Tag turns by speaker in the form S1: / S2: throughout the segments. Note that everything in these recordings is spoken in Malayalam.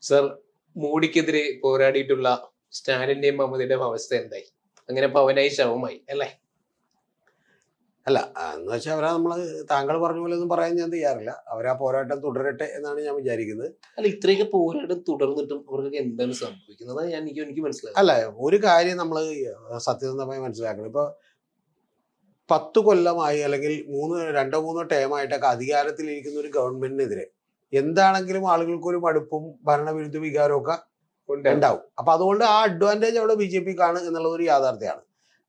S1: സർ, മോഡിക്കെതിരെ പോരാടിയിട്ടുള്ള സ്റ്റാലിന്റെയും മമതയുടെയും അവസ്ഥ എന്തായി? അങ്ങനെ പവനായി ശവമായി അല്ലേ?
S2: അല്ല, എന്ന് വെച്ചാൽ അവരാ താങ്കൾ പറഞ്ഞ പോലെ ഒന്നും പറയാൻ ഞാൻ തയ്യാറില്ല. അവരാ പോരാട്ടം തുടരട്ടെ എന്നാണ് ഞാൻ വിചാരിക്കുന്നത്.
S1: അല്ല, ഇത്രയൊക്കെ പോരാട്ടം തുടർന്നിട്ടും അവർക്ക് എന്താണ് സംഭവിക്കുന്നത്? എനിക്ക് മനസ്സിലായി.
S2: അല്ല, ഒരു കാര്യം നമ്മൾ സത്യസന്ധമായി മനസ്സിലാക്കണം. ഇപ്പൊ 10 കൊല്ലമായി അല്ലെങ്കിൽ 2-3 ടേമായിട്ടൊക്കെ അധികാരത്തിലിരിക്കുന്ന ഒരു ഗവൺമെന്റിനെതിരെ എന്താണെങ്കിലും ആളുകൾക്കൊരു മടുപ്പും ഭരണവിരുദ്ധ വികാരവും ഒക്കെ ഉണ്ടാവും. അപ്പൊ അതുകൊണ്ട് ആ അഡ്വാൻറ്റേജ് അവിടെ BJPക്കാണ് എന്നുള്ളത് ഒരു യാഥാർത്ഥ്യമാണ്.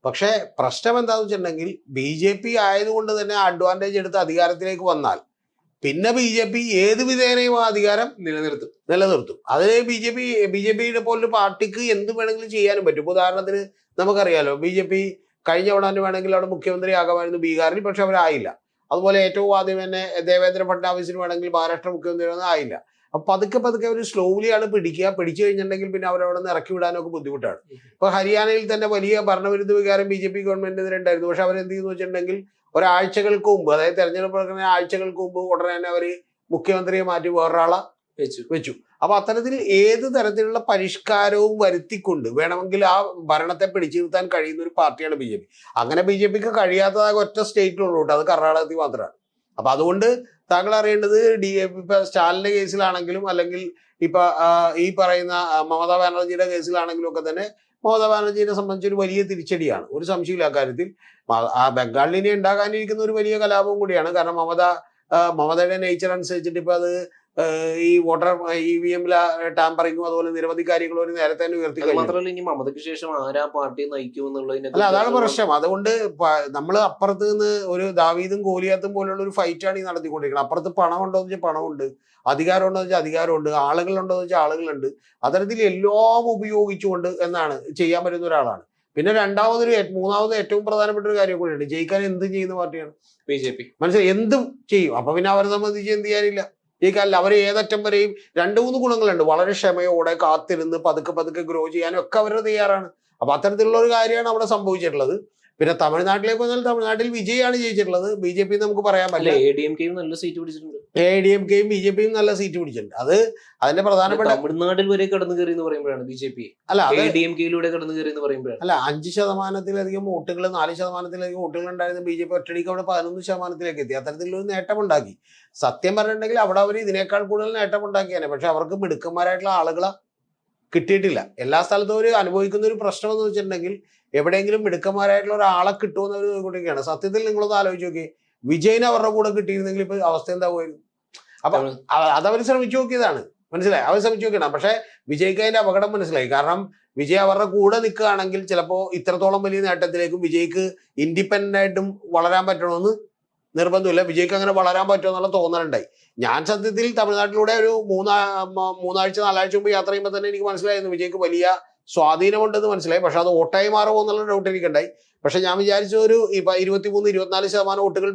S2: പക്ഷേ പ്രശ്നം എന്താണെന്ന് വെച്ചിട്ടുണ്ടെങ്കിൽ BJP ആയതുകൊണ്ട് തന്നെ ആ അഡ്വാൻറ്റേജ് എടുത്ത് അധികാരത്തിലേക്ക് വന്നാൽ പിന്നെ BJP ഏത് വിധേനയും ആ അധികാരം നിലനിർത്തും. അതിന് BJPയുടെ പോലൊരു പാർട്ടിക്ക് എന്ത് വേണമെങ്കിലും ചെയ്യാനും പറ്റും. ഉദാഹരണത്തിന് നമുക്കറിയാലോ, BJP കഴിഞ്ഞ തവണ വേണമെങ്കിൽ അവിടെ മുഖ്യമന്ത്രി ആകാമായിരുന്നു ബീഹാറിൽ, പക്ഷെ അവരായില്ല. അതുപോലെ ഏറ്റവും ആദ്യം തന്നെ ദേവേന്ദ്ര ഫഡ്നാവിസിന് വേണമെങ്കിൽ മഹാരാഷ്ട്ര മുഖ്യമന്ത്രി ആയില്ല. അപ്പൊ പതുക്കെ അവർ സ്ലോലിയാണ് പിടിച്ചു കഴിഞ്ഞിട്ടുണ്ടെങ്കിൽ പിന്നെ അവരവിടെ നിന്ന് ഇറക്കി വിടാനൊക്കെ ബുദ്ധിമുട്ടാണ്. ഇപ്പൊ ഹരിയാനയിൽ തന്നെ വലിയ ഭരണവിരുദ്ധ വികാരം BJP ഗവൺമെന്റിനെതിരെ ഉണ്ടായിരുന്നു. പക്ഷെ അവരെന്ത് ചെയ്യുന്നു വെച്ചിട്ടുണ്ടെങ്കിൽ ഒരാഴ്ചകൾക്ക് മുമ്പ്, അതായത് തെരഞ്ഞെടുപ്പ് നടക്കുന്ന ആഴ്ചകൾക്ക് മുമ്പ് ഉടനെ തന്നെ അവര് മുഖ്യമന്ത്രിയെ മാറ്റി വേറൊരാളെ വെച്ചു. അപ്പൊ അത്തരത്തിൽ ഏത് തരത്തിലുള്ള പരിഷ്കാരവും വരുത്തിക്കൊണ്ട് വേണമെങ്കിൽ ആ ഭരണത്തെ പിടിച്ചു നിർത്താൻ കഴിയുന്ന ഒരു പാർട്ടിയാണ് BJP. അങ്ങനെ BJPക്ക് കഴിയാത്തതായ ഒറ്റ സ്റ്റേറ്റിലുള്ളൂ കേട്ടോ, അത് കർണാടകത്തിൽ മാത്രമാണ്. അപ്പൊ അതുകൊണ്ട് താങ്കൾ അറിയേണ്ടത് ഇപ്പൊ സ്റ്റാലിന്റെ കേസിലാണെങ്കിലും അല്ലെങ്കിൽ ഇപ്പൊ ഈ പറയുന്ന മമതാ ബാനർജിയുടെ കേസിലാണെങ്കിലും ഒക്കെ തന്നെ മമതാ ബാനർജിയെ സംബന്ധിച്ച് ഒരു വലിയ തിരിച്ചടിയാണ്, ഒരു സംശയമില്ല അക്കാര്യത്തിൽ. ആ ബംഗാളിനെ ഉണ്ടാകാനിരിക്കുന്ന ഒരു വലിയ കലാപവും കൂടിയാണ്. കാരണം മമതയുടെ നേച്ചർ അനുസരിച്ചിട്ട് ഇപ്പൊ അത് ഈ വോട്ടർ EVM-ലെ ടാമ്പറിങ്ങും അതുപോലെ നിരവധി കാര്യങ്ങൾ ഒരു നേരത്തെ തന്നെ ഉയർത്തി കഴിഞ്ഞു.
S1: മാത്രമല്ല ഇനി മമതയ്ക്ക് ശേഷം ആരാ പാർട്ടി നയിക്കുമെന്നുള്ളതിനെ
S2: അല്ല, അതാണ് പ്രശ്നം. അതുകൊണ്ട് നമ്മൾ അപ്പുറത്ത് നിന്ന് ഒരു ദാവീദും ഗോലിയാത്തും പോലുള്ള ഒരു ഫൈറ്റാണ് ഈ നടത്തിക്കൊണ്ടിരിക്കുന്നത്. അപ്പുറത്ത് പണമുണ്ടോ എന്ന് വെച്ചാൽ പണമുണ്ട്, അധികാരമുണ്ടോ എന്ന് വെച്ചാൽ അധികാരമുണ്ട്, ആളുകളുണ്ടോ എന്ന് വെച്ചാൽ ആളുകളുണ്ട്. അത്തരത്തിൽ എല്ലാം ഉപയോഗിച്ചുകൊണ്ട് എന്നാണ് ചെയ്യാൻ പറ്റുന്ന ഒരാളാണ്. പിന്നെ മൂന്നാമത് ഏറ്റവും പ്രധാനപ്പെട്ട ഒരു കാര്യം കൂടിയുണ്ട്, ജയിക്കാൻ എന്തും ചെയ്യുന്ന പാർട്ടിയാണ് BJP. മനസ്സിലായി, എന്തും ചെയ്യും. അപ്പൊ പിന്നെ അവരെ സംബന്ധിച്ച് എന്ത് ചെയ്യാനില്ല, ജയിക്കാനില്ല. അവർ ഏതറ്റം വരെയും 2-3 ഗുണങ്ങളുണ്ട്. വളരെ ക്ഷമയോടെ കാത്തിരുന്ന് പതുക്കെ ഗ്രോ ചെയ്യാനും ഒക്കെ അവർ തയ്യാറാണ്. അപ്പൊ അത്തരത്തിലുള്ള ഒരു കാര്യമാണ് അവിടെ സംഭവിച്ചിട്ടുള്ളത്. പിന്നെ തമിഴ്നാട്ടിലേക്ക് വന്നാൽ തമിഴ്നാട്ടിൽ വിജയാണ് ജയിച്ചിട്ടുള്ളത്. BJP നമുക്ക് പറയാൻ പറ്റില്ല.
S1: ADMKയും നല്ല സീറ്റ് പിടിച്ചിട്ടുണ്ട്.
S2: ADMKയും BJPയും നല്ല സീറ്റ് പിടിച്ചിട്ടുണ്ട്. അതിന്റെ പ്രധാനപ്പെട്ട
S1: തമിഴ്നാട്ടിൽ വരെ കടന്നു കയറി എന്ന് പറയുമ്പോഴാണ് BJP
S2: അല്ല
S1: ADMKയിലൂടെ കടന്നു കയറി എന്ന് പറയുമ്പോഴാണ്.
S2: അല്ല, 5%-ലധികം വോട്ടുകൾ, 4%-ലധികം വോട്ടുകൾ ഉണ്ടായിരുന്ന BJP ഒറ്റടിക്ക് അവിടെ 11%-ലേക്ക് എത്തി. അത്തരത്തിലൊരു നേട്ടമുണ്ടാക്കി. സത്യം പറഞ്ഞിട്ടുണ്ടെങ്കിൽ അവിടെ അവർ ഇതിനേക്കാൾ കൂടുതൽ നേട്ടമുണ്ടാക്കിയാണ്. പക്ഷെ അവർക്ക് മിടുക്കന്മാരായിട്ടുള്ള ആളുകളെ കിട്ടിയിട്ടില്ല. എല്ലാ സ്ഥലത്തും അവർ അനുഭവിക്കുന്ന ഒരു പ്രശ്നം എന്ന് വെച്ചിട്ടുണ്ടെങ്കിൽ എവിടെയെങ്കിലും മിടുക്കന്മാരായിട്ടുള്ള ഒരാളെ കിട്ടുമെന്ന് അവർ നോക്കിക്കൊണ്ടിരിക്കുകയാണ്. സത്യത്തിൽ നിങ്ങളൊന്ന് ആലോചിച്ച് നോക്കി, വിജയിന് അവരുടെ കൂടെ കിട്ടിയിരുന്നെങ്കിൽ ഇപ്പൊ അവസ്ഥ എന്താവുമായിരുന്നു? അപ്പൊ അതവർ ശ്രമിച്ചു നോക്കിയതാണ്, മനസ്സിലായി, അവർ ശ്രമിച്ചു നോക്കിയതാണ്. പക്ഷെ വിജയ്ക്ക് അതിന്റെ അപകടം മനസ്സിലായി. കാരണം വിജയ് അവരുടെ കൂടെ നിൽക്കുകയാണെങ്കിൽ ചിലപ്പോൾ ഇത്രത്തോളം വലിയ നേട്ടത്തിലേക്കും വിജയ്ക്ക് ഇൻഡിപെൻഡന്റ് ആയിട്ടും വളരാൻ പറ്റണമെന്ന് നിർബന്ധമില്ല. വിജയ്ക്ക് അങ്ങനെ വളരാൻ പറ്റുമെന്നുള്ള തോന്നലുണ്ടായി. ഞാൻ സത്യത്തിൽ തമിഴ്നാട്ടിലൂടെ ഒരു 3-4 ആഴ്ച മുമ്പ് യാത്ര ചെയ്യുമ്പോൾ തന്നെ എനിക്ക് മനസ്സിലായിരുന്നു വിജയ്ക്ക് വലിയ സ്വാധീനമുണ്ടെന്ന് മനസ്സിലായി. പക്ഷെ അത് വോട്ടായി മാറുമോ എന്നുള്ള ഡൗട്ട് എനിക്കുണ്ടായി. പക്ഷെ ഞാൻ വിചാരിച്ച ഒരു 23-24% വോട്ടുകൾ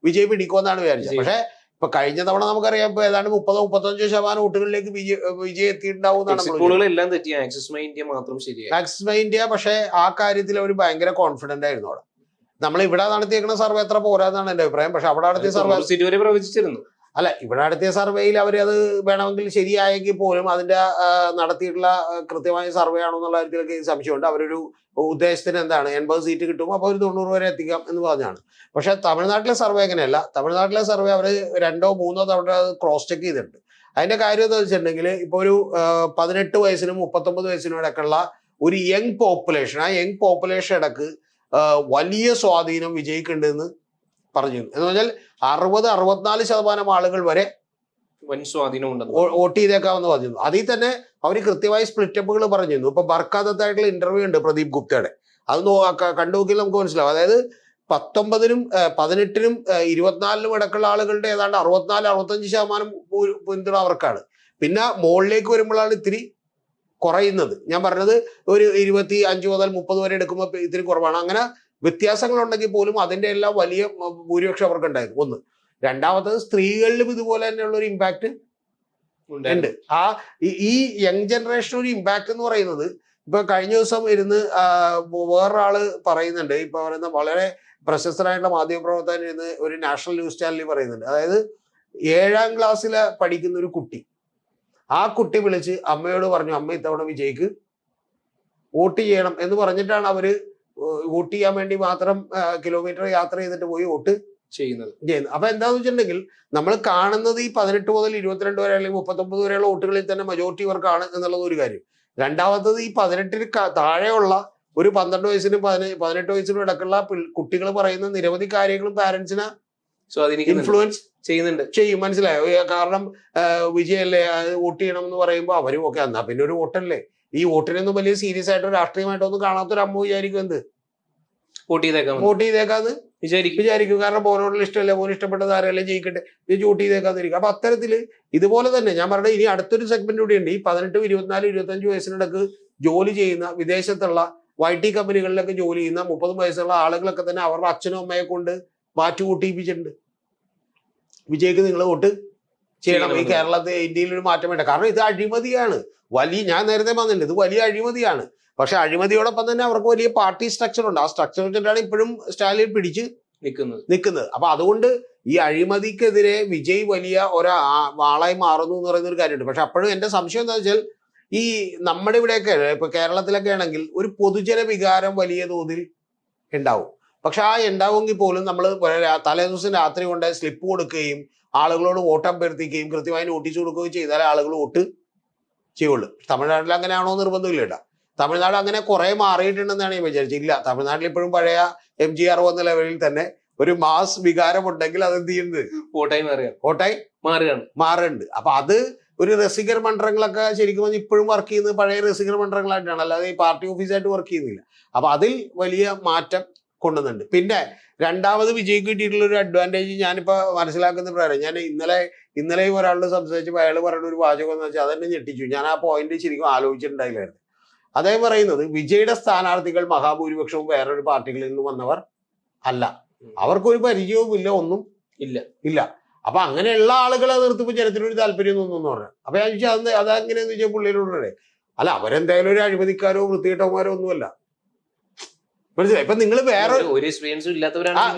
S2: വിജയ് പിടിക്കുമെന്നാണ് വിചാരിച്ചത്. പക്ഷെ ഇപ്പൊ കഴിഞ്ഞ തവണ നമുക്കറിയാം ഇപ്പൊ ഏതാണ്ട് 30-35% വോട്ടുകളിലേക്ക് വിജയ് എത്തിയിട്ടുണ്ടാവുന്നതാണ്. ആക്സിസ് മൈ ഇന്ത്യ പക്ഷെ ആ കാര്യത്തിൽ അവർ ഭയങ്കര കോൺഫിഡന്റ് ആയിരുന്നു. അവിടെ നമ്മൾ ഇവിടെ നടത്തിയേക്കുന്ന സർവേ എത്ര പോരാന്നാണ് എന്റെ അഭിപ്രായം. പക്ഷെ അവിടെ നടത്തിയ സർവേ
S1: പ്രവചിച്ചിരുന്നു.
S2: അല്ല, ഇവിടെ നടത്തിയ സർവേയിൽ അവരത് വേണമെങ്കിൽ ശരിയായെങ്കിൽ പോലും അതിന്റെ നടത്തിയിട്ടുള്ള കൃത്യമായ സർവേ ആണോ എന്നുള്ള കാര്യത്തിലൊക്കെ സംശയമുണ്ട്. അവരൊരു ഉദ്ദേശത്തിന് എന്താണ് 80 സീറ്റ് കിട്ടും, അപ്പോൾ ഒരു 90 വരെ എത്തിക്കാം എന്ന് പറഞ്ഞാണ്. പക്ഷെ തമിഴ്നാട്ടിലെ സർവേ അങ്ങനെയല്ല. തമിഴ്നാട്ടിലെ സർവേ അവർ 2-3 തവണ ക്രോസ് ചെക്ക് ചെയ്തിട്ടുണ്ട്. അതിന്റെ കാര്യം എന്താ വെച്ചിട്ടുണ്ടെങ്കിൽ ഇപ്പൊ ഒരു 18 വയസ്സിനും 39 വയസ്സിനും ഇടയ്ക്കുള്ള ഒരു യങ് പോപ്പുലേഷൻ, ആ യങ് പോപ്പുലേഷൻ ഇടക്ക് വലിയ സ്വാധീനം വിജയിക്കുന്നുണ്ടെന്ന് പറഞ്ഞു. എന്ന് പറഞ്ഞാൽ 60-64% ആളുകൾ വരെ
S1: വൻ സ്വാധീനം
S2: വോട്ട് ചെയ്തേക്കാമെന്ന് പറഞ്ഞിരുന്നു. അതിൽ തന്നെ അവർ കൃത്യമായി സ്പ്ലിറ്റപ്പുകൾ പറഞ്ഞിരുന്നു. ഇപ്പൊ ബർക്കാദത്തായിട്ടുള്ള ഇന്റർവ്യൂ ഉണ്ട് പ്രദീപ് ഗുപ്തയുടെ, അത് കണ്ടുനോക്കിയാൽ നമുക്ക് മനസ്സിലാവും. അതായത് 19-നും 18-നും 24-നും ഇടക്കുള്ള ആളുകളുടെ ഏതാണ്ട് 64-65% പിന്തുണ അവർക്കാണ്. പിന്നെ മുകളിലേക്ക് വരുമ്പോഴാണ് ഇത്തിരി കുറയുന്നത്. ഞാൻ പറഞ്ഞത് ഒരു 25 മുതൽ 30 വരെ എടുക്കുമ്പോൾ ഇത്തിരി കുറവാണ്. അങ്ങനെ വ്യത്യാസങ്ങളുണ്ടെങ്കിൽ പോലും അതിന്റെ എല്ലാം വലിയ ഭൂരിപക്ഷം അവർക്ക് ഉണ്ടായിരുന്നു. ഒന്ന്. രണ്ടാമത്തത് സ്ത്രീകളിലും ഇതുപോലെ തന്നെയുള്ള ഒരു ഇമ്പാക്ട് ഉണ്ട്. ഈ യങ് ജനറേഷൻ ഒരു ഇമ്പാക്ട് എന്ന് പറയുന്നത് ഇപ്പൊ കഴിഞ്ഞ ദിവസം ഇരുന്ന് വേറൊരാള് പറയുന്നുണ്ട്. ഇപ്പൊ പറയുന്ന വളരെ പ്രശസ്തനായിട്ടുള്ള മാധ്യമപ്രവർത്തകൻ ഇരുന്ന് ഒരു നാഷണൽ ന്യൂസ് ചാനലിൽ പറയുന്നുണ്ട്. അതായത് 7ാം ക്ലാസ്സിൽ പഠിക്കുന്ന ഒരു കുട്ടി, ആ കുട്ടി വിളിച്ച് അമ്മയോട് പറഞ്ഞു, അമ്മ ഇത്തവണ വിജയ്ക്ക് വോട്ട് ചെയ്യണം എന്ന് പറഞ്ഞിട്ടാണ് അവര് വോട്ട് ചെയ്യാൻ വേണ്ടി മാത്രം കിലോമീറ്റർ യാത്ര ചെയ്തിട്ട് പോയി വോട്ട്
S1: ചെയ്യുന്നത്.
S2: അപ്പൊ എന്താന്ന് വെച്ചിട്ടുണ്ടെങ്കിൽ നമ്മൾ കാണുന്നത് ഈ 18 മുതൽ 22 വരെ അല്ലെങ്കിൽ 39 വരെയുള്ള വോട്ടുകളിൽ തന്നെ മജോറിറ്റി ഇവർക്കാണ് എന്നുള്ളത് ഒരു കാര്യം. രണ്ടാമത്തത് ഈ 18 താഴെയുള്ള ഒരു 12 വയസ്സിനും 18 വയസ്സിനും ഇടക്കുള്ള കുട്ടികൾ പറയുന്ന നിരവധി കാര്യങ്ങളും പാരന്റ്സിനെ ഇൻഫ്ലുവൻസ് ചെയ്യും. മനസ്സിലായോ? കാരണം വിജയല്ലേ വോട്ട് ചെയ്യണം എന്ന് പറയുമ്പോൾ അവരും ഒക്കെ എന്നാ പിന്നെ ഒരു വോട്ടല്ലേ, ഈ വോട്ടിനൊന്നും വലിയ സീരിയസ് ആയിട്ടോ രാഷ്ട്രീയമായിട്ടൊന്നും കാണാത്തൊരു അമ്മ വിചാരിക്കും എന്ത് വോട്ട് ചെയ്തേക്കാന്ന് വിചാരിക്കും. കാരണം മോനോടുള്ള ഇഷ്ടമല്ല, മോൻ ഇഷ്ടപ്പെട്ടത് ആരെല്ലാം ജയിക്കട്ടെ, ഇത് വോട്ട് ചെയ്തേക്കാന്നിരിക്കും. അപ്പൊ അത്തരത്തില് ഇതുപോലെ തന്നെ ഞാൻ പറഞ്ഞത് ഇനി അടുത്തൊരു സെഗ്മെന്റ് കൂടി ഉണ്ട്. ഈ 18, 24, 25 വയസ്സിനിടക്ക് ജോലി ചെയ്യുന്ന വിദേശത്തുള്ള YT കമ്പനികളിലൊക്കെ ജോലി ചെയ്യുന്ന 30 വയസ്സുള്ള ആളുകളൊക്കെ തന്നെ അവരുടെ അച്ഛനും അമ്മയെ കൊണ്ട് മാറ്റി വോട്ടിപ്പിച്ചിട്ടുണ്ട്. വിജയ്ക്ക് നിങ്ങൾ വോട്ട് ചെയ്യണം. ഈ കേരളത്തിൽ ഇന്ത്യയിൽ ഒരു മാറ്റം വേണ്ട. കാരണം ഇത് അഴിമതിയാണ്. ഞാൻ നേരത്തെ പറഞ്ഞിട്ടുണ്ട്, ഇത് വലിയ അഴിമതിയാണ്. പക്ഷെ അഴിമതിയോടൊപ്പം തന്നെ അവർക്ക് വലിയ പാർട്ടി സ്ട്രക്ചർ ഉണ്ട്. ആ സ്ട്രക്ചർ വെച്ചിട്ടാണ് ഇപ്പോഴും സ്റ്റാലിൻ പിടിച്ച് നിൽക്കുന്നത്. അപ്പൊ അതുകൊണ്ട് ഈ അഴിമതിക്കെതിരെ വിജയ് വലിയ ആളായി മാറുന്നു എന്ന് പറയുന്ന ഒരു കാര്യമുണ്ട്. പക്ഷെ അപ്പോഴും എന്റെ സംശയം എന്താ വെച്ചാൽ ഈ നമ്മുടെ ഇവിടെയൊക്കെ ഇപ്പൊ കേരളത്തിലൊക്കെ ആണെങ്കിൽ ഒരു പൊതുജന വികാരം വലിയ തോതിൽ ഉണ്ടാവും. പക്ഷെ ആ ഉണ്ടാവുമെങ്കിൽ പോലും നമ്മൾ തലേ ദിവസം രാത്രി കൊണ്ട് സ്ലിപ്പ് കൊടുക്കുകയും ആളുകളോട് വോട്ട് അഭ്യർത്ഥിക്കുകയും കൃത്യമായി നോട്ടീസ് കൊടുക്കുകയും ചെയ്താലേ ആളുകൾ വോട്ട് ചെയ്യുള്ളൂ. തമിഴ്നാട്ടിൽ അങ്ങനെയാണോ നിർബന്ധമില്ല കേട്ടോ. തമിഴ്നാട് അങ്ങനെ കുറെ മാറിയിട്ടുണ്ടെന്നാണ് ഞാൻ വിചാരിച്ചത്. ഇല്ല, തമിഴ്നാട്ടിൽ ഇപ്പോഴും പഴയ MGR വന്ന ലെവലിൽ തന്നെ ഒരു മാസ് വികാരം ഉണ്ടെങ്കിൽ അത് എന്ത് ചെയ്യുന്നത് വോട്ടായി മാറുന്നുണ്ട്. അപ്പൊ അത് ഒരു രസികർ മണ്ഡലങ്ങളൊക്കെ ശരിക്കും പറഞ്ഞാൽ ഇപ്പോഴും വർക്ക് ചെയ്യുന്നത് പഴയ രസികർ മണ്ഡലങ്ങളായിട്ടാണ്, അല്ലാതെ ഈ പാർട്ടി ഓഫീസായിട്ട് വർക്ക് ചെയ്യുന്നില്ല. അപ്പൊ അതിൽ വലിയ മാറ്റം കൊണ്ടുവന്നുണ്ട്. പിന്നെ രണ്ടാമത് വിജയ്ക്ക് കിട്ടിയിട്ടുള്ള ഒരു അഡ്വാൻറ്റേജ് ഞാനിപ്പോ മനസ്സിലാക്കുന്ന പ്രകാരം, ഞാൻ ഇന്നലെ ഒരാളോട് സംസാരിച്ചപ്പോൾ അയാൾ പറയുന്ന ഒരു വാചകം എന്ന് വെച്ചാൽ അതെന്നെ ഞെട്ടിച്ചു. ഞാൻ ആ പോയിന്റ് ശരിക്കും ആലോചിച്ചിട്ടുണ്ടായില്ലായിരുന്നു. അദ്ദേഹം പറയുന്നത് വിജയുടെ സ്ഥാനാർത്ഥികൾ മഹാഭൂരിപക്ഷവും വേറൊരു പാർട്ടികളിൽ നിന്ന് വന്നവർ അല്ല, അവർക്കൊരു പരിചയവും ഇല്ല, ഒന്നും ഇല്ല. അപ്പൊ അങ്ങനെയുള്ള ആളുകളെ നിർത്തുമ്പോൾ ജനത്തിനൊരു താല്പര്യം തോന്നുന്നു പറഞ്ഞു. അപ്പൊ ഞാൻ ചോദിച്ചാൽ അതെങ്ങനെയാന്ന് ചോദിച്ചാൽ പുള്ളിയോടെ അല്ല, അവരെന്തായാലും ഒരു അഴിമതിക്കാരോ വൃത്തികെട്ടവന്മാരോ ഒന്നുമല്ല. മനസ്സിലായി? ഇപ്പൊ നിങ്ങൾ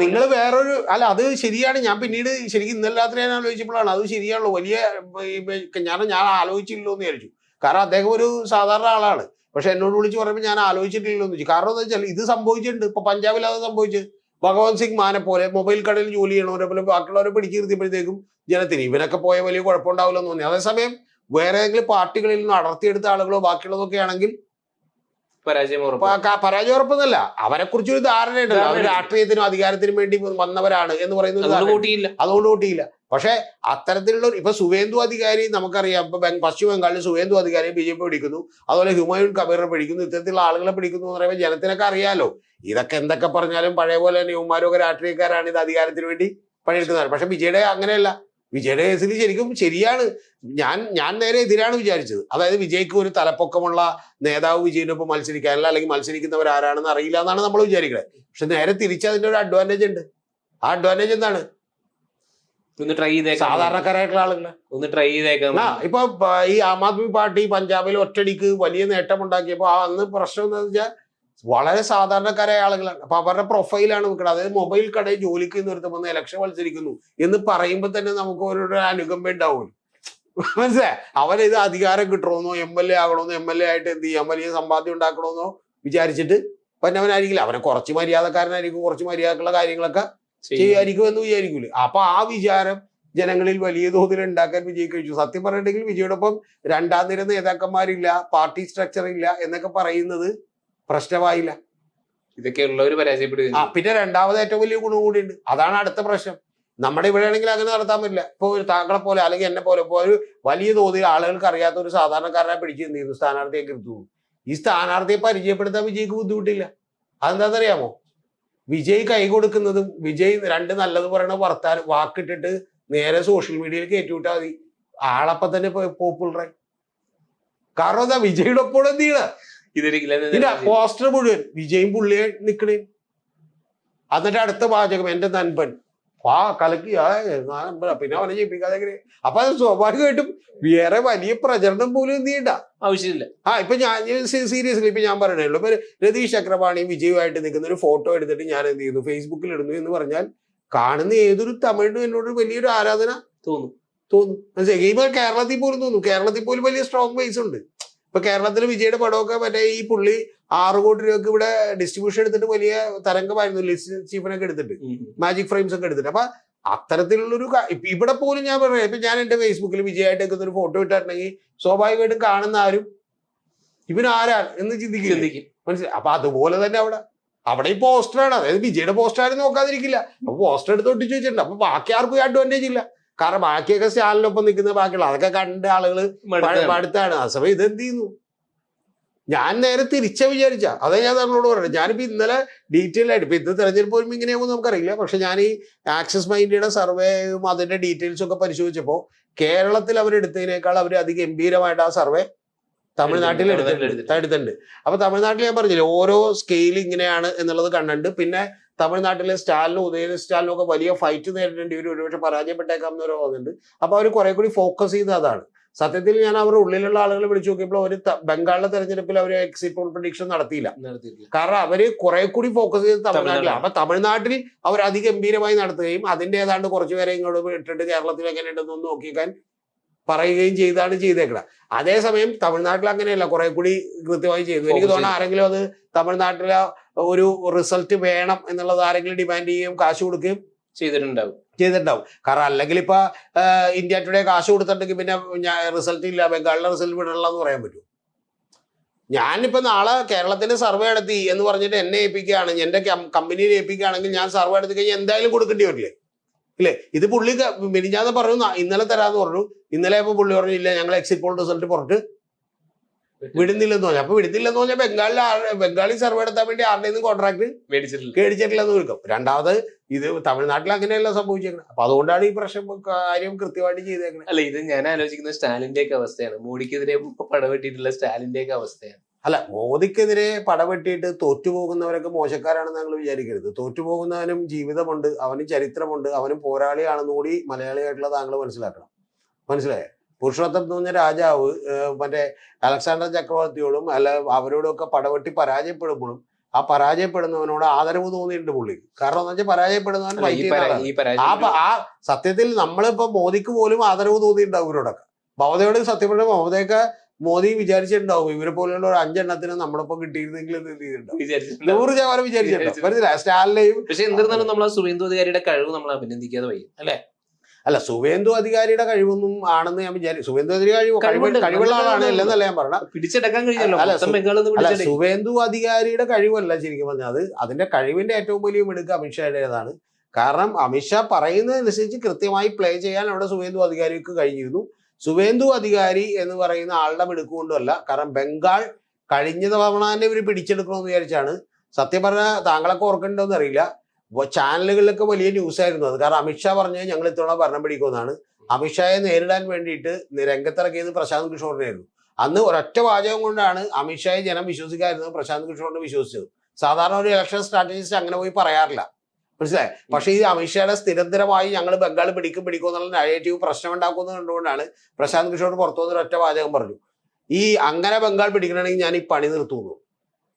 S2: നിങ്ങൾ വേറൊരു അല്ല, അത് ശരിയാണ്. ഞാൻ പിന്നീട് ശരിക്കും ഇന്നലെ രാത്രി ഞാൻ ആലോചിച്ചപ്പോഴാണ് അത് ശരിയാണല്ലോ. വലിയ ഞാൻ ആലോചിച്ചില്ലല്ലോ എന്ന് വിചാരിച്ചു. കാരണം അദ്ദേഹം ഒരു സാധാരണ ആളാണ്. പക്ഷെ എന്നോട് വിളിച്ച് പറയുമ്പോൾ ഞാൻ ആലോചിച്ചിട്ടില്ലല്ലോ എന്ന് വെച്ചു. കാരണം എന്താ വെച്ചാൽ ഇത് സംഭവിച്ചിട്ടുണ്ട്. ഇപ്പൊ പഞ്ചാബിൽ അത് സംഭവിച്ചത്. ഭഗവന്ത് സിംഗ് മാനെ പോലെ മൊബൈൽ കടയിൽ ജോലി ചെയ്യണവരെ പോലെ ബാക്കിയുള്ളവരെ പിടിച്ചു നിർത്തിയപ്പോഴത്തേക്കും ജനത്തിന് ഇവനൊക്കെ പോയ വലിയ കുഴപ്പമുണ്ടാവില്ലെന്ന് തോന്നി. അതേസമയം വേറെ ഏതെങ്കിലും പാർട്ടികളിൽ നിന്ന് അടർത്തിയെടുത്ത ആളുകളോ ബാക്കിയുള്ളതൊക്കെ ആണെങ്കിൽ പരാജയം ഉറപ്പൊന്നല്ല. അവരെ കുറിച്ചൊരു ധാരണയുണ്ടല്ലോ, അവർ രാഷ്ട്രീയത്തിനും അധികാരത്തിനും വേണ്ടി വന്നവരാണ് എന്ന് പറയുന്നത്. അതുകൊണ്ട് വോട്ടിയില്ല. പക്ഷെ അത്തരത്തിലുള്ള ഇപ്പൊ സുവേന്ദു അധികാരി നമുക്കറിയാം. ഇപ്പൊ പശ്ചിമ ബംഗാളിൽ സുവേന്ദു അധികാരിയെ BJP പിടിക്കുന്നു, അതുപോലെ ഹുമായൂൺ കബീറിനെ പിടിക്കുന്നു, ഇത്തരത്തിലുള്ള ആളുകളെ പിടിക്കുന്നു എന്ന് പറയുമ്പോൾ ജനത്തിനൊക്കെ അറിയാലോ ഇതൊക്കെ എന്തൊക്കെ പറഞ്ഞാലും പഴയ പോലെ തന്നെ യുവമാരൊക്കെ രാഷ്ട്രീയക്കാരാണ്, ഇത് അധികാരത്തിന് വേണ്ടി പണിയെടുക്കുന്നവർ. പക്ഷെ വിജയുടെ അങ്ങനെയല്ല. വിജയുടെ കേസിൽ ശരിക്കും ശരിയാണ്. ഞാൻ നേരെ എതിരാണ് വിചാരിച്ചത്. അതായത് വിജയ്ക്ക് ഒരു തലപ്പൊക്കമുള്ള നേതാവ് വിജയനൊപ്പം മത്സരിക്കാനില്ല, അല്ലെങ്കിൽ മത്സരിക്കുന്നവർ ആരാണെന്ന് അറിയില്ല എന്നാണ് നമ്മൾ വിചാരിക്കുന്നത്. പക്ഷെ നേരെ തിരിച്ച് അതിന്റെ ഒരു അഡ്വാൻറ്റേജ് ഉണ്ട്. ആ അഡ്വാൻറ്റേജ് എന്താണ്? സാധാരണക്കാരായിട്ടുള്ള ആളുകളെ ഒന്ന് ട്രൈ ചെയ്തേക്കാം. ഇപ്പൊ ഈ ആം ആദ്മി പാർട്ടി പഞ്ചാബിൽ ഒറ്റടിക്ക് വലിയ നേട്ടം ഉണ്ടാക്കിയപ്പോ അന്ന് പ്രശ്നം എന്താണെന്ന് വെച്ചാൽ വളരെ സാധാരണക്കാരായ ആളുകളാണ്. അപ്പൊ അവരുടെ പ്രൊഫൈലാണ് നിൽക്കുന്നത്. അതായത് മൊബൈൽ കടയിൽ ജോലിക്ക് നിർത്തുമ്പോൾ ഇലക്ഷൻ മത്സരിക്കുന്നു എന്ന് പറയുമ്പോൾ തന്നെ നമുക്ക് ഓരോരോ അനുകമ്പ ഉണ്ടാവുമല്ലോ. മനസ്സിലായി? അവരിത് അധികാരം കിട്ടണമെന്നോ MLA ആകണമെന്നോ MLA ആയിട്ട് എന്ത് ചെയ്യാൻ വലിയ സമ്പാദ്യം ഉണ്ടാക്കണമെന്നോ വിചാരിച്ചിട്ട് പന്നവനായിരിക്കില്ല. അവനെ കുറച്ച് മര്യാദക്കാരനായിരിക്കും, കുറച്ച് മര്യാദക്കുള്ള കാര്യങ്ങളൊക്കെ ചെയ്യായിരിക്കും എന്ന് വിചാരിക്കൂലേ. അപ്പൊ ആ വിചാരം ജനങ്ങളിൽ വലിയ തോതിൽ ഉണ്ടാക്കാൻ വിജയ് കഴിച്ചു. സത്യം പറഞ്ഞിട്ടുണ്ടെങ്കിൽ വിജയോടൊപ്പം രണ്ടാം നിര നേതാക്കന്മാരില്ല, പാർട്ടി സ്ട്രക്ചർ ഇല്ല എന്നൊക്കെ പറയുന്നത് പ്രശ്നമായില്ല.
S1: ഇതൊക്കെ ഉള്ളവർ പരാജയപ്പെടുക.
S2: പിന്നെ രണ്ടാമത് ഏറ്റവും വലിയ ഗുണം കൂടിയുണ്ട്. അതാണ് അടുത്ത പ്രശ്നം. നമ്മുടെ ഇവിടെ ആണെങ്കിൽ അങ്ങനെ നടത്താൻ പറ്റില്ല. ഇപ്പൊ താങ്കളെ പോലെ അല്ലെങ്കിൽ എന്നെ പോലെ ഇപ്പൊ ഒരു വലിയ തോതിൽ ആളുകൾക്ക് അറിയാത്ത ഒരു സാധാരണക്കാരനെ പിടിച്ച് എന്ത് ചെയ്യുന്നു, സ്ഥാനാർത്ഥിയെ കിട്ടുന്നു. ഈ സ്ഥാനാർത്ഥിയെ പരിചയപ്പെടുത്താൻ വിജയ്ക്ക് ബുദ്ധിമുട്ടില്ല. അതെന്താണെന്നറിയാമോ? വിജയ് കൈ കൊടുക്കുന്നതും വിജയ് രണ്ട് നല്ലത് പറയണ വാക്കിട്ടിട്ട് നേരെ സോഷ്യൽ മീഡിയയിൽ കയറ്റിവിട്ടാൽ മതി. ആളപ്പം തന്നെ പോപ്പുലറായി. കാരണം എന്താ? വിജയുടെ ഒപ്പം എന്ത് ചെയ്യണ പോസ്റ്റർ മുഴുവൻ വിജയും പുള്ളിയെ നിക്കണേ. എന്നിട്ട് അടുത്ത വാചകം എന്റെ നൻപൻ കലക്കി പിന്നെ അവനെ ജയിപ്പിക്കാതെ. അപ്പൊ അത് സ്വാഭാവികമായിട്ടും വേറെ വലിയ പ്രചരണം പോലും എന്ത് ചെയ്യണ്ട
S1: ആവശ്യമില്ല.
S2: ഇപ്പൊ ഞാൻ സീരിയസ്ലി ഇപ്പൊ ഞാൻ പറയണേ ഉള്ളൂ. ഇപ്പൊ രതീഷ് ചക്രപാണി വിജയുമായിട്ട് നിൽക്കുന്ന ഒരു ഫോട്ടോ എടുത്തിട്ട് ഞാൻ എന്ത് ചെയ്യുന്നു, ഫേസ്ബുക്കിൽ ഇടുന്നു എന്ന് പറഞ്ഞാൽ കാണുന്ന ഏതൊരു തമിഴിനും എന്നോട് വലിയൊരു ആരാധന തോന്നും. തോന്നും. മനസ്സിലായി? ഇപ്പൊ കേരളത്തിൽ പോലും തോന്നും. കേരളത്തിൽ പോലും വലിയ സ്ട്രോങ് ബേസ് ഉണ്ട്. ഇപ്പൊ കേരളത്തിൽ വിജയുടെ പടമൊക്കെ മറ്റേ ഈ പുള്ളി 6 കോടി രൂപക്ക് ഇവിടെ ഡിസ്ട്രിബ്യൂഷൻ എടുത്തിട്ട് വലിയ തരംഗമായിരുന്നു. ലിസ്റ്റ് ചീഫിനൊക്കെ എടുത്തിട്ട്, മാജിക് ഫ്രെയിംസ് ഒക്കെ എടുത്തിട്ട്. അപ്പൊ അത്തരത്തിലുള്ളൊരു ഇവിടെ പോലും ഞാൻ പറയാം, ഇപ്പൊ ഞാൻ എന്റെ ഫേസ്ബുക്കിൽ വിജയായിട്ട് എടുക്കുന്ന ഒരു ഫോട്ടോ ഇട്ടിട്ടുണ്ടെങ്കിൽ സ്വാഭാവികമായിട്ടും കാണുന്ന ആരും ഇവനാരാ എന്ന് ചിന്തിക്കും. മനസ്സിലായി? അപ്പൊ അതുപോലെ തന്നെ അവിടെ ഈ പോസ്റ്ററാണ്, അതായത് വിജയുടെ പോസ്റ്റർ ആരും നോക്കാതിരിക്കില്ല. അപ്പൊ പോസ്റ്റർ എടുത്ത് ഒട്ടിച്ച് വെച്ചിട്ടുണ്ട്. അപ്പൊ ബാക്കി ആർക്കും അഡ്വാൻറ്റേജ് ഇല്ല. കാരണം ബാക്കിയൊക്കെ സ്റ്റാലിനൊപ്പം നിൽക്കുന്ന ബാക്കിയുള്ള അതൊക്കെ കണ്ട ആളുകൾ അടുത്താണ്. ആ സമയം ഇതെന്ത് ചെയ്യുന്നു? ഞാൻ നേരെ തിരിച്ച വിചാരിച്ച അതേ ഞാൻ നമ്മളോട് പറയുന്നത്. ഞാനിപ്പോ ഇന്നലെ ഡീറ്റെയിൽ ആയിട്ട്, ഇപ്പൊ ഇന്ന് തെരഞ്ഞെടുപ്പ് വരുമ്പോൾ ഇങ്ങനെയാകുമ്പോൾ നമുക്കറിയില്ല, പക്ഷെ ഞാൻ ഈ ആക്സിസ് മൈൻഡിയുടെ സർവേയും അതിന്റെ ഡീറ്റെയിൽസും ഒക്കെ പരിശോധിച്ചപ്പോൾ കേരളത്തിൽ അവരെടുത്തതിനേക്കാൾ അവർ അധികം ഗംഭീരമായിട്ട് ആ സർവേ തമിഴ്നാട്ടിൽ എടുത്തിട്ടുണ്ട്. അപ്പൊ തമിഴ്നാട്ടിൽ ഞാൻ പറഞ്ഞില്ലേ ഓരോ സ്കെയിൽ ഇങ്ങനെയാണ് എന്നുള്ളത് കണ്ടിട്ടുണ്ട്. പിന്നെ തമിഴ്നാട്ടിലെ സ്റ്റാലിനും ഉദയനിധി സ്റ്റാലിനും ഒക്കെ വലിയ ഫൈറ്റ് നേരിടേണ്ടി വരും, ഒരുപക്ഷെ പരാജയപ്പെട്ടേക്കാം എന്നൊരു തോന്നുന്നുണ്ട്. അപ്പൊ അവർ കുറെ കൂടി ഫോക്കസ് ചെയ്ത് അതാണ്. സത്യത്തിൽ ഞാൻ അവരുടെ ഉള്ളിലുള്ള ആളുകളെ വിളിച്ചു നോക്കിയപ്പോൾ അവർ ബംഗാളിലെ തെരഞ്ഞെടുപ്പിൽ അവർ എക്സിറ്റ് പോൾ പ്രഡിക്ഷൻ നടത്തിയില്ല. കാരണം അവര് കുറെ കൂടി ഫോക്കസ് ചെയ്ത് തമിഴ്നാട്ടിലാണ്. അപ്പൊ തമിഴ്നാട്ടിൽ അവർ അതിഗംഭീരമായി നടത്തുകയും അതിന്റെ ഏതാണ്ട് കുറച്ചുപേരെ ഇങ്ങോട്ട് ഇട്ടിട്ട് കേരളത്തിൽ എങ്ങനെയുണ്ടെന്നൊന്ന് നോക്കിക്കാൻ പറയുകയും ചെയ്തേക്കണം. അതേസമയം തമിഴ്നാട്ടിൽ അങ്ങനെയല്ല, കുറെ കൂടി കൃത്യമായി ചെയ്തു. എനിക്ക് തോന്നുന്നു ആരെങ്കിലും അത് തമിഴ്നാട്ടിലെ ഒരു റിസൾട്ട് വേണം എന്നുള്ളത് ആരെങ്കിലും ഡിമാൻഡ് ചെയ്യുകയും കാശ് കൊടുക്കുകയും ചെയ്തിട്ടുണ്ടാവും. കാരണം അല്ലെങ്കിൽ ഇപ്പൊ ഇന്ത്യ ടുഡേ കാശ് കൊടുത്തിട്ടുണ്ടെങ്കിൽ പിന്നെ റിസൾട്ട് ഇല്ല, ബംഗാളിലെ റിസൾട്ട് വിടണില്ല എന്ന് പറയാൻ പറ്റും. ഞാനിപ്പോ നാളെ കേരളത്തിന്റെ സർവേ നടത്തി എന്ന് പറഞ്ഞിട്ട് എന്നെ ഏൽപ്പിക്കുകയാണ്, എന്റെ കമ്പനിയെ ഏൽപ്പിക്കുകയാണെങ്കിൽ ഞാൻ സർവേ എടുത്തി കഴിഞ്ഞാൽ എന്തായാലും കൊടുക്കേണ്ടി വരില്ലേ? ഇല്ലേ? ഇത് പുള്ളി മിനിഞ്ഞാന്ന് പറഞ്ഞു ഇന്നലെ തരാന്ന് പറഞ്ഞു. ഇന്നലെ ഇപ്പൊ പുള്ളി പറഞ്ഞില്ല ഞങ്ങൾ എക്സിറ്റ് പോൾ റിസൾട്ട് പുറത്ത് വിടുന്നില്ലെന്ന് പറഞ്ഞു. അപ്പൊ വിടുന്നില്ലെന്ന് പറഞ്ഞാൽ ബംഗാളി സർവേ എടുത്താൻ വേണ്ടി ആരുടെയും കോൺട്രാക്ട് മേടിച്ചിട്ടില്ലെന്ന് വിൽക്കും. രണ്ടാമത് ഇത് തമിഴ്നാട്ടിൽ അങ്ങനെയല്ല സംഭവിച്ചേക്കുന്നത്. അപ്പൊ അതുകൊണ്ടാണ് ഈ പ്രശ്നം കാര്യം കൃത്യമായിട്ട് ചെയ്തേക്കുന്നത്.
S1: അല്ല, ഇത് ഞാൻ ആലോചിക്കുന്ന സ്റ്റാലിന്റെ ഒക്കെ അവസ്ഥയാണ്. മോഡിക്കെതിരെ പടവെട്ടിയിട്ടുള്ള സ്റ്റാലിന്റെ ഒക്കെ അവസ്ഥയാണ്.
S2: അല്ല, മോദിക്കെതിരെ പടവെട്ടിയിട്ട് തോറ്റുപോകുന്നവരൊക്കെ മോശക്കാരാണെന്ന് ഞങ്ങൾ വിചാരിക്കരുത്. തോറ്റുപോകുന്നവനും ജീവിതമുണ്ട്, അവനും ചരിത്രമുണ്ട്, അവനും പോരാളിയാണെന്ന് കൂടി മലയാളിയായിട്ടുള്ള താങ്കൾ മനസ്സിലാക്കണം. മനസ്സിലായോ? പുരുഷോത്തം എന്ന് പറഞ്ഞ രാജാവ് മറ്റേ അലക്സാണ്ടർ ചക്രവർത്തിയോടും അവരോടും ഒക്കെ പടവെട്ടി പരാജയപ്പെടുമ്പോഴും ആ പരാജയപ്പെടുന്നവനോട് ആദരവ് തോന്നിയിട്ടുണ്ട് പുള്ളിക്ക്. കാരണം എന്ന് വെച്ചാൽ പരാജയപ്പെടുന്നവൻ ആ സത്യത്തിൽ നമ്മളിപ്പോ മോദിക്ക് പോലും ആദരവ് തോന്നിയിട്ടുണ്ടാവും ഇവരോടൊക്കെ. മമതയോട് സത്യം പറഞ്ഞ മമതയൊക്കെ മോദി വിചാരിച്ചിട്ടുണ്ടാവും ഇവരെ പോലെയുള്ള ഒരു 5 എണ്ണത്തിന് നമ്മളിപ്പോ കിട്ടിയിരുന്നെങ്കിൽ എന്ത് ചെയ്തിട്ടുണ്ടാവും, 100% വിചാരിച്ചിട്ടുണ്ടാവും. മനസ്സിലായി? സ്റ്റാലിനെയും.
S1: പക്ഷെ എന്നിരുന്നാലും നമ്മൾ ആ സുവേന്ദു അധികാരിയുടെ കഴിവ് നമ്മൾ അഭിനന്ദിക്കാതെ വയ്യ അല്ലെ?
S2: അല്ല, സുവേന്ദു അധികാരിയുടെ കഴിവൊന്നും ആണെന്ന് ഞാൻ വിചാരിക്കും. സുവേന്ദു അധികാരി കഴിവുള്ള ആളാണ് അല്ലെന്നല്ല ഞാൻ പറഞ്ഞ.
S1: പിടിച്ചെടുക്കാൻ കഴിയല്ലോ.
S2: അല്ല, സുവേന്ദു അധികാരിയുടെ കഴിവല്ല ശരിക്കും പറഞ്ഞത്. അതിന്റെ കഴിവിന്റെ ഏറ്റവും വലിയ മിടുക്ക് അമിത്ഷായുടേതാണ്. കാരണം അമിത്ഷാ പറയുന്നതനുസരിച്ച് കൃത്യമായി പ്ലേ ചെയ്യാൻ അവിടെ സുവേന്ദു അധികാരിക്ക് കഴിഞ്ഞിരുന്നു. സുവേന്ദു അധികാരി എന്ന് പറയുന്ന ആളുടെ മിടുക്ക് കൊണ്ടുമല്ല. കാരണം ബംഗാൾ കഴിഞ്ഞ തവണ തന്നെ ഇവർ പിടിച്ചെടുക്കണമെന്ന് വിചാരിച്ചാണ്. സത്യം പറഞ്ഞാൽ താങ്കളൊക്കെ ഓർക്കണ്ടോന്ന് അറിയില്ല, ചാനലുകളിലൊക്കെ വലിയ ന്യൂസ് ആയിരുന്നു അത്. കാരണം അമിത്ഷാ പറഞ്ഞ് ഞങ്ങൾ ഇത്തവണ ഭരണം പിടിക്കുമെന്നാണ്. അമിത്ഷായെ നേരിടാൻ വേണ്ടിയിട്ട് രംഗത്തിറക്കിയത് പ്രശാന്ത് കിഷോറിനായിരുന്നു. അന്ന് ഒരൊറ്റ വാചകം കൊണ്ടാണ് അമിത്ഷായെ ജനം വിശ്വസിക്കാതിരുന്നത്, പ്രശാന്ത് കിഷോറിനെ വിശ്വസിച്ചത്. സാധാരണ ഒരു ഇലക്ഷൻ സ്ട്രാറ്റജിസ്റ്റ് അങ്ങനെ പോയി പറയാറില്ല. മനസ്സിലായി? പക്ഷേ ഈ അമിത്ഷായുടെ സ്ഥിരന്തരമായി ഞങ്ങൾ ബംഗാൾ പിടിക്കും എന്നുള്ള നെഗറ്റീവ് പ്രശ്നം ഉണ്ടാക്കുന്നത് കണ്ടുകൊണ്ടാണ് പ്രശാന്ത് കിഷോർ പുറത്തു വന്നൊരു ഒറ്റ വാചകം പറഞ്ഞു, ഈ അങ്ങനെ ബംഗാൾ പിടിക്കണമെങ്കിൽ ഞാൻ ഈ പണി നിർത്തുന്നു.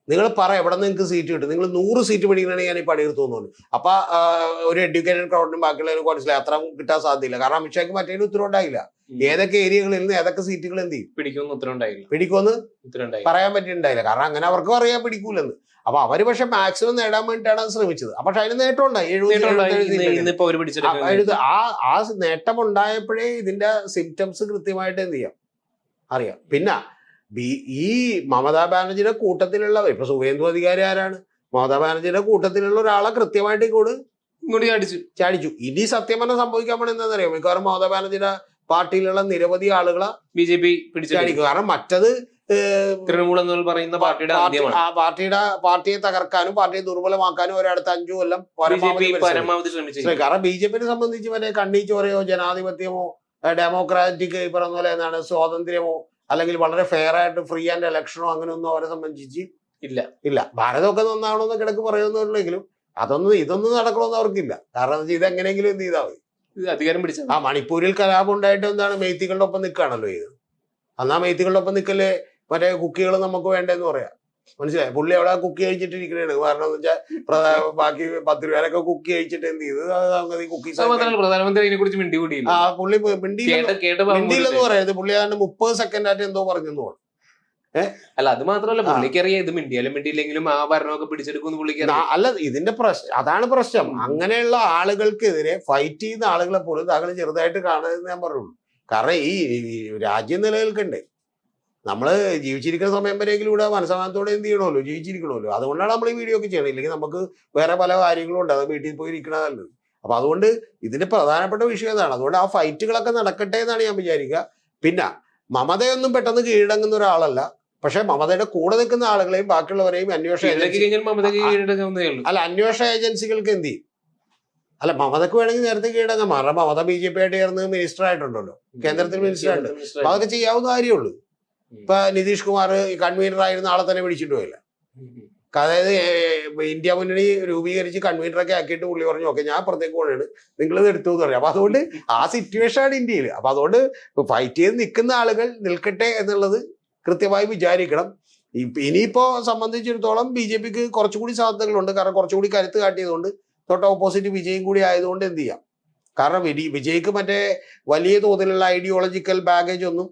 S2: നിങ്ങൾ പറ എവിടെ നിന്ന് നിങ്ങൾക്ക് സീറ്റ് കിട്ടും, നിങ്ങൾ 100 സീറ്റ് പിടിക്കണമെങ്കിൽ ഞാൻ ഈ പണി നിർത്തുന്നു. അപ്പൊ ഒരു എഡ്യൂക്കേറ്റഡ് ക്രൗഡിനും ബാക്കിയുള്ളവർക്ക് മനസ്സിലായി അത്ര കിട്ടാൻ സാധ്യതയില്ല. കാരണം അമിത്ഷാക്ക് മറ്റേ ഉത്തരവ് ഉണ്ടായില്ല. ഏതൊക്കെ ഏരിയകളിൽ നിന്ന് ഏതൊക്കെ സീറ്റുകൾ എന്ത് ചെയ്യും പിടിക്കുമെന്ന് ഉത്തരവുണ്ടായില്ല, പറയാൻ പറ്റിയിട്ടുണ്ടായില്ല. കാരണം അങ്ങനെ അവർക്കും അറിയാൻ പിടിക്കൂലെന്ന്. അപ്പൊ അവര് പക്ഷെ മാക്സിമം നേടാൻ വേണ്ടിയിട്ടാണ് അത് ശ്രമിച്ചത്. പക്ഷെ അതിന് നേട്ടം ഉണ്ടായി. ആ നേട്ടം ഉണ്ടായപ്പോഴേ ഇതിന്റെ സിംറ്റംസ് കൃത്യമായിട്ട് എന്ത് ചെയ്യാം അറിയാം. പിന്നെ ഈ മമതാ ബാനർജിയുടെ കൂട്ടത്തിലുള്ള ഇപ്പൊ സുവേന്ദു അധികാരി ആരാണ്? മമതാ ബാനർജിയുടെ കൂട്ടത്തിലുള്ള ഒരാളെ കൃത്യമായിട്ട് ഇങ്ങോട്ട് ചാടിച്ചു. ഇനി സത്യം പറഞ്ഞാൽ സംഭവിക്കാൻ പോണ എന്താണെന്നറിയാം, മിക്കവാറും മമതാ ബാനർജിയുടെ പാർട്ടിയിലുള്ള നിരവധി ആളുകളെ BJP പിടിച്ചടിക്കും. കാരണം മറ്റത്
S1: തൃണമൂൽ എന്ന് പറയുന്ന
S2: പാർട്ടിയെ തകർക്കാനും പാർട്ടിയെ ദുർബലമാക്കാനും ഒരടുത്ത 5 കൊല്ലം
S1: പരമാവധി ശ്രമിച്ചു.
S2: കാരണം BJPയെ സംബന്ധിച്ച് മറ്റേ കണ്ണീച്ചോറയോ ജനാധിപത്യമോ ഡെമോക്രാറ്റിക് ഈ പറഞ്ഞ പോലെ എന്താണ് സ്വാതന്ത്ര്യമോ അല്ലെങ്കിൽ വളരെ ഫെയർ ആയിട്ട് ഫ്രീ ആൻഡ് ഇലക്ഷനോ അങ്ങനെയൊന്നും അവരെ സംബന്ധിച്ച് ഇല്ല. ഭാരതമൊക്കെ നന്നാവണമെന്ന് കിടക്ക് പറയുന്നുണ്ടെങ്കിലും ഇതൊന്നും നടക്കണമെന്ന് അവർക്കില്ല. കാരണം ഇതെങ്ങനെയെങ്കിലും എന്ത് ചെയ്താൽ മതി,
S1: അധികാരം പിടിച്ച.
S2: മണിപ്പൂരിൽ കലാപം ഉണ്ടായിട്ട് എന്താണ് മെയ്ത്തികളുടെ ഒപ്പം നിൽക്കുകയാണല്ലോ ഇത്. അന്നാ മെയ്ത്തികളുടെ ഒപ്പം നിൽക്കല് മറ്റേ കുക്കികൾ നമുക്ക് വേണ്ടെന്ന് പറയാം. മനസ്സിലായി? പുള്ളി അവിടെ കുക്കി കഴിച്ചിട്ടിരിക്കണേണ്. കാരണം എന്ന് വെച്ചാൽ ബാക്കി 10 രൂപയൊക്കെ കുക്കി കഴിച്ചിട്ട് എന്ത് ചെയ്ത് അങ്ങനെ കുക്കീസ്
S1: പ്രധാനമന്ത്രി അതിനെ കുറിച്ച് മിണ്ടി കൂടി
S2: ആ പുള്ളി മിണ്ടിയില്ലെന്ന് പറയുന്നത്. പുള്ളി അതിന് 30 സെക്കൻഡ് ആയിട്ട് എന്തോ പറഞ്ഞു.
S1: അല്ല അത് മാത്രമല്ല, പുള്ളിക്കറിയാം ഇത് മിണ്ടിയാലും മിണ്ടിയില്ലെങ്കിലും ആ ഭരണമൊക്കെ പിടിച്ചെടുക്കും പുള്ളിക്ക്.
S2: അല്ല ഇതിന്റെ പ്രശ്നം അതാണ് പ്രശ്നം. അങ്ങനെയുള്ള ആളുകൾക്കെതിരെ ഫൈറ്റ് ചെയ്യുന്ന ആളുകളെ പോലും താങ്കൾ ചെറുതായിട്ട് കാണുന്നത് ഞാൻ പറയുള്ളൂ. കാരണം ഈ രാജ്യം നിലനിൽക്കണ്ടേ? നമ്മള് ജീവിച്ചിരിക്കുന്ന സമയം വരെയെങ്കിലും ഇവിടെ മനസ്സമാനത്തോടെ എന്ത് ചെയ്യണമല്ലോ, ജീവിച്ചിരിക്കണമല്ലോ. അതുകൊണ്ടാണ് നമ്മൾ ഈ വീഡിയോ ഒക്കെ ചെയ്യണം. ഇല്ലെങ്കിൽ നമുക്ക് വേറെ പല കാര്യങ്ങളും ഉണ്ട്, അത് വീട്ടിൽ പോയി ഇരിക്കണതല്ലത്. അപ്പൊ അതുകൊണ്ട് ഇതിന്റെ പ്രധാനപ്പെട്ട വിഷയം അതാണ്. അതുകൊണ്ട് ആ ഫൈറ്റുകളൊക്കെ നടക്കട്ടെ എന്നാണ് ഞാൻ വിചാരിക്കുക. പിന്നെ മമതയൊന്നും പെട്ടെന്ന് കീഴടങ്ങുന്ന ഒരാളല്ല. പക്ഷെ മമതയുടെ കൂടെ നിൽക്കുന്ന ആളുകളെയും ബാക്കിയുള്ളവരെയും അന്വേഷണ ഏജൻസികൾക്ക് എന്ത് ചെയ്യും? അല്ല മമതക്ക് വേണമെങ്കിൽ നേരത്തെ കീഴടങ്ങാൻ മാറാം. മമത BJP ആയിട്ട് ചേർന്ന് മിനിസ്റ്റർ ആയിട്ടുണ്ടല്ലോ, കേന്ദ്രത്തിൽ മിനിസ്റ്റർ ആയിട്ട്. അപ്പൊ അതൊക്കെ ചെയ്യാവുന്ന കാര്യമുള്ളൂ. ഇപ്പൊ നിതീഷ് കുമാർ കൺവീനർ ആയിരുന്ന ആളെ തന്നെ പിടിച്ചിട്ട് പോയില്ല. അതായത് ഇന്ത്യ മുന്നണി രൂപീകരിച്ച് കൺവീനറൊക്കെ ആക്കിയിട്ട് പുള്ളി പറഞ്ഞു ഓക്കെ ഞാൻ പുറത്തേക്ക് പോകണാണ്, നിങ്ങളിത് എടുത്തു എന്ന് പറയും. അപ്പൊ അതുകൊണ്ട് ആ സിറ്റുവേഷൻ ആണ് ഇന്ത്യയിൽ. അപ്പൊ അതുകൊണ്ട് ഫൈറ്റ് ചെയ്ത് നിൽക്കുന്ന ആളുകൾ നിൽക്കട്ടെ എന്നുള്ളത് കൃത്യമായി വിചാരിക്കണം. ഇനിയിപ്പോ സംബന്ധിച്ചിടത്തോളം BJPക്ക് കുറച്ചുകൂടി സാധ്യതകളുണ്ട്. കാരണം കുറച്ചുകൂടി കരുത്ത് കാട്ടിയതുകൊണ്ട്, തൊട്ട് ഓപ്പോസിറ്റ് വിജയും കൂടി ആയതുകൊണ്ട് എന്ത് ചെയ്യാം. കാരണം വിജയ്ക്ക് മറ്റേ വലിയ തോതിലുള്ള ഐഡിയോളജിക്കൽ ബാഗേജ് ഒന്നും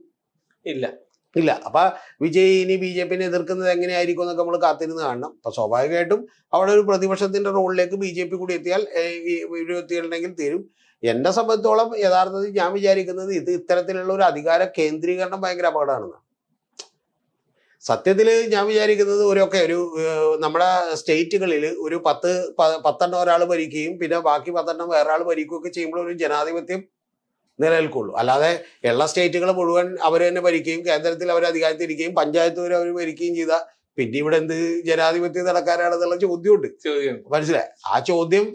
S2: ഇല്ല. അപ്പൊ വിജയ് ഇനി BJPനെ എതിർക്കുന്നത് എങ്ങനെയായിരിക്കും എന്നൊക്കെ നമ്മൾ കാത്തിരുന്ന് കാണണം. അപ്പൊ സ്വാഭാവികമായിട്ടും അവിടെ ഒരു പ്രതിപക്ഷത്തിന്റെ റോളിലേക്ക് BJP കൂടി എത്തിയാൽ എത്തിയിട്ടുണ്ടെങ്കിൽ തീരും. എന്നെ സംബന്ധിച്ചോളം യഥാർത്ഥത്തിൽ ഞാൻ വിചാരിക്കുന്നത് ഇത്തരത്തിലുള്ള ഒരു അധികാര കേന്ദ്രീകരണം ഭയങ്കര അപകടമാണെന്നാണ്. സത്യത്തിൽ ഞാൻ വിചാരിക്കുന്നത് ഒരു നമ്മുടെ സ്റ്റേറ്റുകളിൽ ഒരു 10 ഒരാൾ ഭരിക്കുകയും പിന്നെ ബാക്കി 10 വേറെ ആൾ ഭരിക്കുകയൊക്കെ ചെയ്യുമ്പോൾ ഒരു ജനാധിപത്യം നിലനിൽക്കുള്ളൂ. അല്ലാതെ എല്ലാ സ്റ്റേറ്റുകളും മുഴുവൻ അവർ തന്നെ ഭരിക്കുകയും കേന്ദ്രത്തിൽ അവർ അധികാരത്തിരിക്കുകയും പഞ്ചായത്ത് വരെ അവർ ഭരിക്കുകയും ചെയ്താൽ പിന്നെ ഇവിടെ എന്ത് ജനാധിപത്യം നടക്കാനാണെന്നുള്ള ചോദ്യമുണ്ട്. മനസ്സിലായി? ആ ചോദ്യം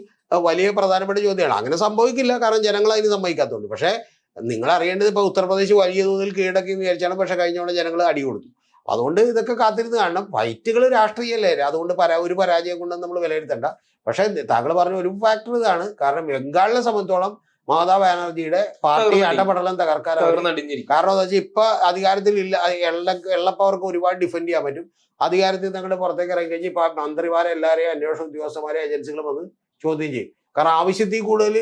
S2: വലിയ പ്രധാനപ്പെട്ട ചോദ്യമാണ്. അങ്ങനെ സംഭവിക്കില്ല, കാരണം ജനങ്ങൾ അതിന് സമ്മതിക്കാത്തതുകൊണ്ട്. പക്ഷെ നിങ്ങൾ അറിയേണ്ടത് ഇപ്പൊ ഉത്തർപ്രദേശ് വലിയ തോതിൽ കീഴടക്കി എന്ന് വിചാരിച്ചാണ്. പക്ഷെ കഴിഞ്ഞ ജനങ്ങൾ അടി കൊടുത്തു. അതുകൊണ്ട് ഇതൊക്കെ കാത്തിരുന്ന് കാണണം. ഫൈറ്റുകൾ രാഷ്ട്രീയമല്ലേ, അതുകൊണ്ട് ഒരു പരാജയം കൊണ്ടൊന്നും നമ്മൾ വിലയിരുത്തണ്ട. പക്ഷെ താങ്കൾ പറഞ്ഞ ഒരു ഫാക്ടർ ഇതാണ്. കാരണം ബംഗാളിനെ സംബന്ധിച്ചോളം മമതാ ബാനർജിയുടെ പാർട്ടി അടപടലം തകർക്കാനാണ്. കാരണം എന്താ വെച്ചാൽ ഇപ്പൊ അധികാരത്തിൽ ഇല്ല, എള്ളപ്പോ അവർക്ക് ഒരുപാട് ഡിഫെൻഡ് ചെയ്യാൻ പറ്റും. അധികാരത്തിൽ തങ്ങളുടെ പുറത്തേക്ക് ഇറങ്ങി കഴിഞ്ഞാൽ ഇപ്പൊ മന്ത്രിമാരെ എല്ലാവരെയും അന്വേഷണ ഉദ്യോഗസ്ഥന്മാരെ ഏജൻസികൾ വന്ന് ചോദ്യം ചെയ്യും. കാരണം ആവശ്യത്തിൽ കൂടുതൽ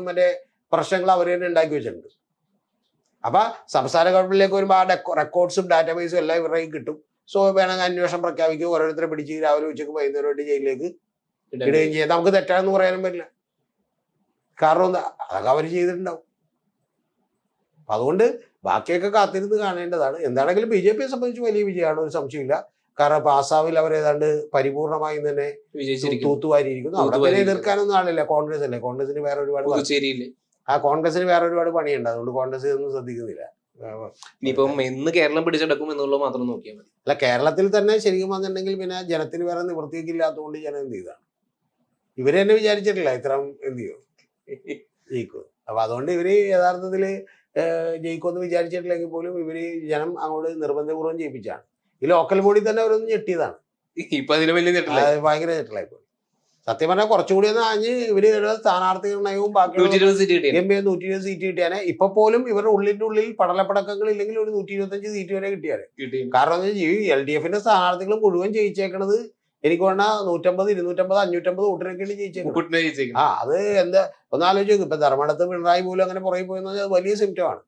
S2: മറ്റേ പ്രശ്നങ്ങൾ അവർ തന്നെ ഉണ്ടാക്കി വെച്ചിട്ടുണ്ട്. അപ്പൊ സംസ്ഥാന ഗവൺമെന്റിലേക്ക് വരുമ്പോൾ ആ റെക്കോർഡ്സും ഡാറ്റാബേസും എല്ലാം ഇവരുടെ കിട്ടും. സോ വേണമെങ്കിൽ അന്വേഷണം പ്രഖ്യാപിക്കും, ഓരോരുത്തരെ പിടിച്ച് രാവിലെ ഉച്ചക്ക് വൈകുന്നേരമായിട്ട് ജയിലിലേക്ക് ഇടുകയും ചെയ്യാം. നമുക്ക് തെറ്റാണെന്ന് പറയാനും പറ്റില്ല, കാരണം എന്താ അതൊക്കെ അവർ ചെയ്തിട്ടുണ്ടാവും. അതുകൊണ്ട് ബാക്കിയൊക്കെ കാത്തിരുന്ന് കാണേണ്ടതാണ്. എന്താണെങ്കിലും BJPയെ സംബന്ധിച്ച് വലിയ വിജയമാണ്, ഒരു സംശയമില്ല. കാരണം ഇപ്പൊ ആസാമിൽ അവർ ഏതാണ്ട് പരിപൂർണമായും തന്നെ തൂത്തുവാരിയിരിക്കുന്നു. അവിടെ എതിർക്കാനൊന്നും ആളില്ല. കോൺഗ്രസ് അല്ലേ, കോൺഗ്രസിന് വേറെ ഒരുപാട് പണിയുണ്ട്. അതുകൊണ്ട് കോൺഗ്രസ് ഇതൊന്നും ശ്രദ്ധിക്കുന്നില്ല.
S1: ഇനിയിപ്പം എന്ന് കേരളം പിടിച്ചെടുക്കും എന്നുള്ളത് മാത്രം നോക്കിയാൽ മതി.
S2: അല്ല, കേരളത്തിൽ തന്നെ ശരിക്കും വന്നിട്ടുണ്ടെങ്കിൽ പിന്നെ ജനത്തിന് വേറെ നിവൃത്തിയൊക്കെ ഇല്ലാത്തതുകൊണ്ട് ജനം എന്ത് ചെയ്താണ്, ഇവര് തന്നെ വിചാരിച്ചിട്ടില്ല ഇത്രയും എന്ത് ചെയ്യും ജയിക്കും. അപ്പൊ അതുകൊണ്ട് ഇവര് യഥാർത്ഥത്തില് ജയിക്കുമെന്ന് വിചാരിച്ചിട്ടില്ലെങ്കിൽ പോലും ഇവര് ജനം അങ്ങോട്ട് നിർബന്ധപൂർവ്വം ജയിപ്പിച്ചാണ്. ഈ ലോക്കൽ ബോഡി തന്നെ അവരൊന്നും ഞെട്ടിയതാണ്.
S1: ഇപ്പൊ അതിന് വലിയ
S2: ഭയങ്കര ഞെട്ടലായിപ്പോയി. സത്യം പറഞ്ഞാൽ കുറച്ചുകൂടി ഒന്ന് ആഞ്ഞ് ഇവര് സ്ഥാനാർത്ഥി നിർണയവും ബാക്കി 120 സീറ്റ് കിട്ടിയാനെ. ഇപ്പൊ പോലും ഇവരുടെ ഉള്ളിൽ പടലപ്പടക്കങ്ങൾ ഇല്ലെങ്കിൽ ഒരു 125 സീറ്റ് വരെ കിട്ടിയാല്. കാരണം LDFന്റെ സ്ഥാനാർത്ഥികൾ മുഴുവൻ ജയിച്ചേക്കണത് എനിക്ക് വേണ്ട 150, 250, 550 വോട്ടിനൊക്കെയാണ് ജയിച്ചേക്കുന്നത്. അത് എന്താ ഒന്നാലോചിച്ച് നോക്കും. ഇപ്പൊ ധർമ്മടത്ത് പിണറായി പോലും അങ്ങനെ പുറകെ പോയെന്ന് പറഞ്ഞാൽ അത് വലിയ സിംറ്റമാണ്.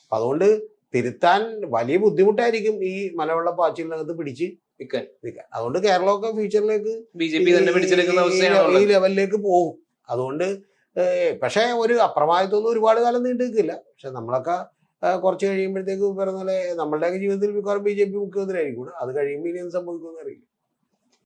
S2: അപ്പൊ അതുകൊണ്ട് തിരുത്താൻ വലിയ ബുദ്ധിമുട്ടായിരിക്കും ഈ മലവെള്ള പാച്ചിലിനകത്ത് പിടിച്ച് നിൽക്കാൻ. അതുകൊണ്ട് കേരളമൊക്കെ ഫ്യൂച്ചറിലേക്ക് ഈ ലെവലിലേക്ക് പോകും. അതുകൊണ്ട് പക്ഷെ ഒരു അപ്രമാദിത്വമൊന്നും ഒരുപാട് കാലം നീണ്ടു നിൽക്കില്ല. പക്ഷെ നമ്മളൊക്കെ കുറച്ച് കഴിയുമ്പോഴത്തേക്ക് പറഞ്ഞ പോലെ നമ്മളുടെയൊക്കെ ജീവിതത്തിൽ മിക്കവാറും BJP മുഖ്യമന്ത്രി ആയിരിക്കും. അത് കഴിയുമ്പോൾ ഇനി എന്ത് സംഭവിക്കുമെന്ന് അറിയില്ല.